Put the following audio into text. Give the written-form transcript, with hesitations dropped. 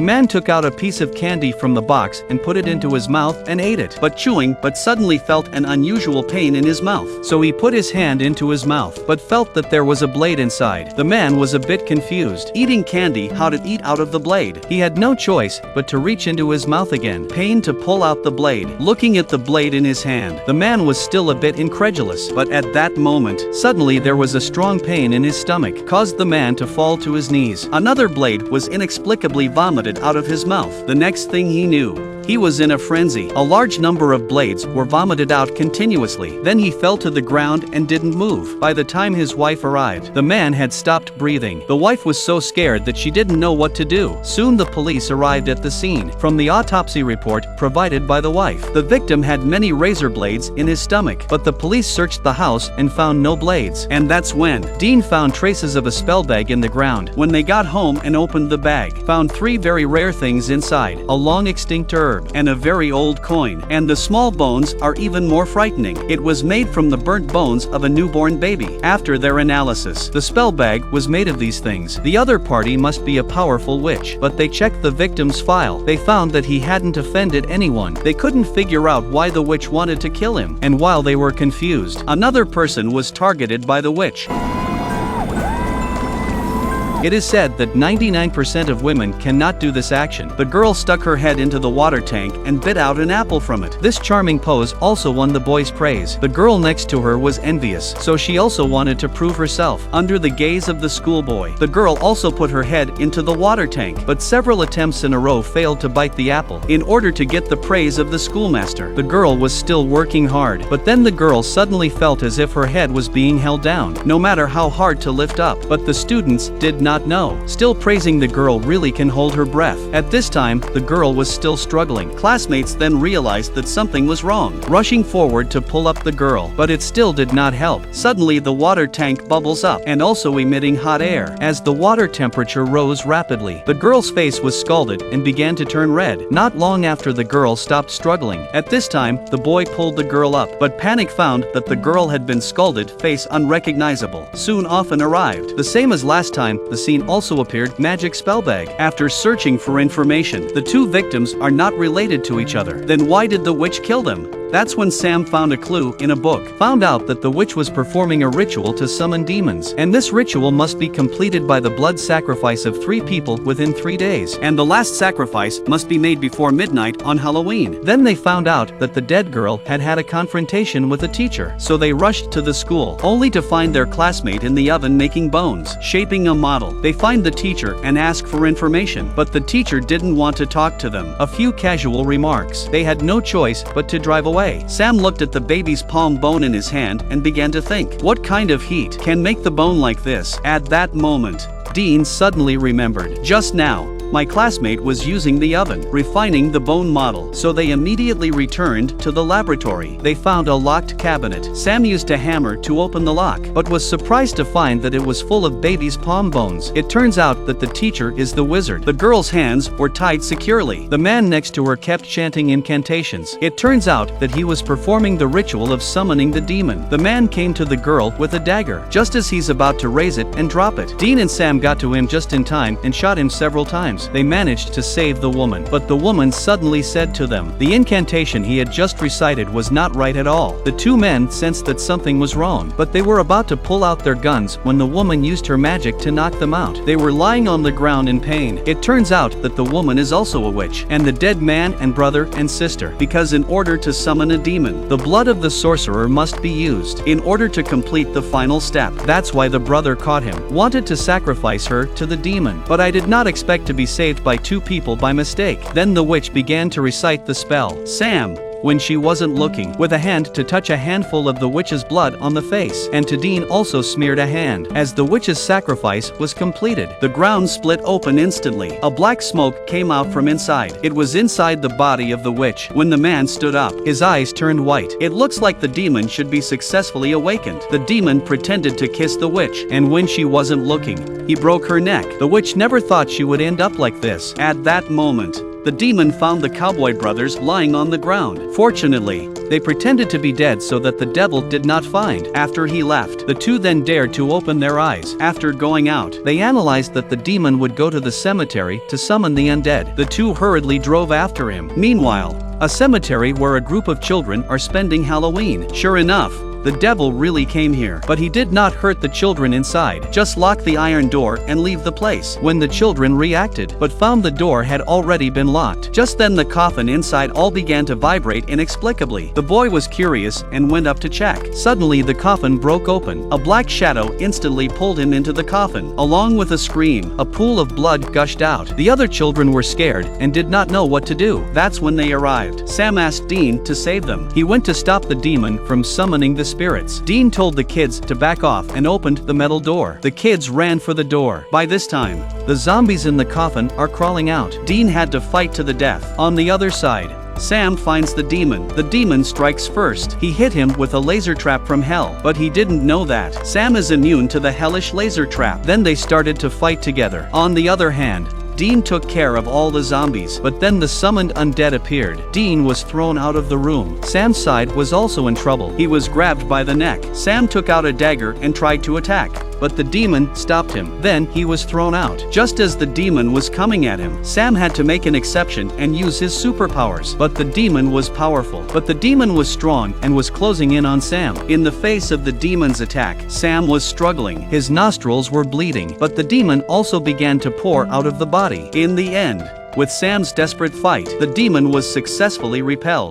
The man took out a piece of candy from the box and put it into his mouth and ate it, but suddenly felt an unusual pain in his mouth. So he put his hand into his mouth, but felt that there was a blade inside. The man was a bit confused. Eating candy, how to eat out of the blade? He had no choice but to reach into his mouth again. Pain to pull out the blade. Looking at the blade in his hand, the man was still a bit incredulous, but at that moment, suddenly there was a strong pain in his stomach, caused the man to fall to his knees. Another blade was inexplicably vomited out of his mouth. The next thing he knew, he was in a frenzy. A large number of blades were vomited out continuously. Then he fell to the ground and didn't move. By the time his wife arrived, the man had stopped breathing. The wife was so scared that she didn't know what to do. Soon the police arrived at the scene. From the autopsy report provided by the wife, the victim had many razor blades in his stomach, but the police searched the house and found no blades. And that's when Dean found traces of a spell bag in the ground. When they got home and opened the bag, found 3 very rare things inside: a long extinct herb and a very old coin. And the small bones are even more frightening. It was made from the burnt bones of a newborn baby. After their analysis, the spell bag was made of these things. The other party must be a powerful witch, but they checked the victim's file. They found that he hadn't offended anyone. They couldn't figure out why the witch wanted to kill him, and while they were confused, another person was targeted by the witch. It is said that 99% of women cannot do this action. The girl stuck her head into the water tank and bit out an apple from it. This charming pose also won the boys' praise. The girl next to her was envious, so she also wanted to prove herself. Under the gaze of the schoolboy, the girl also put her head into the water tank, but several attempts in a row failed to bite the apple. In order to get the praise of the schoolmaster, the girl was still working hard, but then the girl suddenly felt as if her head was being held down, no matter how hard to lift up. But the students did not know. Still praising the girl really can hold her breath. At this time, the girl was still struggling. Classmates then realized that something was wrong, rushing forward to pull up the girl, but it still did not help. Suddenly the water tank bubbles up, and also emitting hot air. As the water temperature rose rapidly, the girl's face was scalded and began to turn red. Not long after the girl stopped struggling. At this time, the boy pulled the girl up, but panic found that the girl had been scalded, face unrecognizable. Soon often arrived. The same as last time, the scene also appeared magic spell bag. After searching for information, the 2 victims are not related to each other. Then why did the witch kill them? That's when Sam found a clue in a book. Found out that the witch was performing a ritual to summon demons, and this ritual must be completed by the blood sacrifice of 3 people within 3 days, and the last sacrifice must be made before midnight on Halloween. Then they found out that the dead girl had had a confrontation with a teacher, so they rushed to the school, only to find their classmate in the oven making bones, shaping a model. They find the teacher and ask for information, but the teacher didn't want to talk to them. A few casual remarks. They had no choice but to drive away. Sam looked at the baby's palm bone in his hand and began to think, what kind of heat can make the bone like this? At that moment, Dean suddenly remembered. Just now, my classmate was using the oven, refining the bone model, so they immediately returned to the laboratory. They found a locked cabinet. Sam used a hammer to open the lock, but was surprised to find that it was full of baby's palm bones. It turns out that the teacher is the wizard. The girl's hands were tied securely. The man next to her kept chanting incantations. It turns out that he was performing the ritual of summoning the demon. The man came to the girl with a dagger, just as he's about to raise it and drop it. Dean and Sam got to him just in time and shot him several times. They managed to save the woman, but the woman suddenly said to them, the incantation he had just recited was not right at all. The 2 men sensed that something was wrong, but they were about to pull out their guns when the woman used her magic to knock them out. They were lying on the ground in pain. It turns out that the woman is also a witch, and the dead man and brother and sister, because in order to summon a demon, the blood of the sorcerer must be used in order to complete the final step. That's why the brother caught him, wanted to sacrifice her to the demon, but I did not expect to be saved by 2 people by mistake. Then the witch began to recite the spell. Sam, when she wasn't looking, with a hand to touch a handful of the witch's blood on the face, and to Dean also smeared a hand. As the witch's sacrifice was completed, the ground split open instantly. A black smoke came out from inside. It was inside the body of the witch. When the man stood up, his eyes turned white. It looks like the demon should be successfully awakened. The demon pretended to kiss the witch, and when she wasn't looking, he broke her neck. The witch never thought she would end up like this. At that moment, the demon found the cowboy brothers lying on the ground. Fortunately, They pretended to be dead so that the devil did not find. After he left, the two then dared to open their eyes. After going out, they analyzed that the demon would go to the cemetery to summon the undead. The two hurriedly drove after him. Meanwhile, a cemetery where a group of children are spending Halloween. Sure enough, the devil really came here, but he did not hurt the children inside, just lock the iron door and leave the place. When the children reacted, but found the door had already been locked. Just then the coffin inside all began to vibrate inexplicably. The boy was curious and went up to check. Suddenly the coffin broke open. A black shadow instantly pulled him into the coffin. Along with a scream, a pool of blood gushed out. The other children were scared and did not know what to do. That's when they arrived. Sam asked Dean to save them. He went to stop the demon from summoning the spirits. Dean told the kids to back off and opened the metal door. The kids ran for the door. By this time, the zombies in the coffin are crawling out. Dean had to fight to the death. On the other side, Sam finds the demon. The demon strikes first. He hit him with a laser trap from hell, but he didn't know that Sam is immune to the hellish laser trap. Then they started to fight together. On the other hand, Dean took care of all the zombies, but then the summoned undead appeared. Dean was thrown out of the room. Sam's side was also in trouble. He was grabbed by the neck. Sam took out a dagger and tried to attack, but the demon stopped him. Then he was thrown out. Just as the demon was coming at him, Sam had to make an exception and use his superpowers. But the demon was powerful. But the demon was strong and was closing in on Sam. In the face of the demon's attack, Sam was struggling. His nostrils were bleeding, but the demon also began to pour out of the body. In the end, with Sam's desperate fight, the demon was successfully repelled.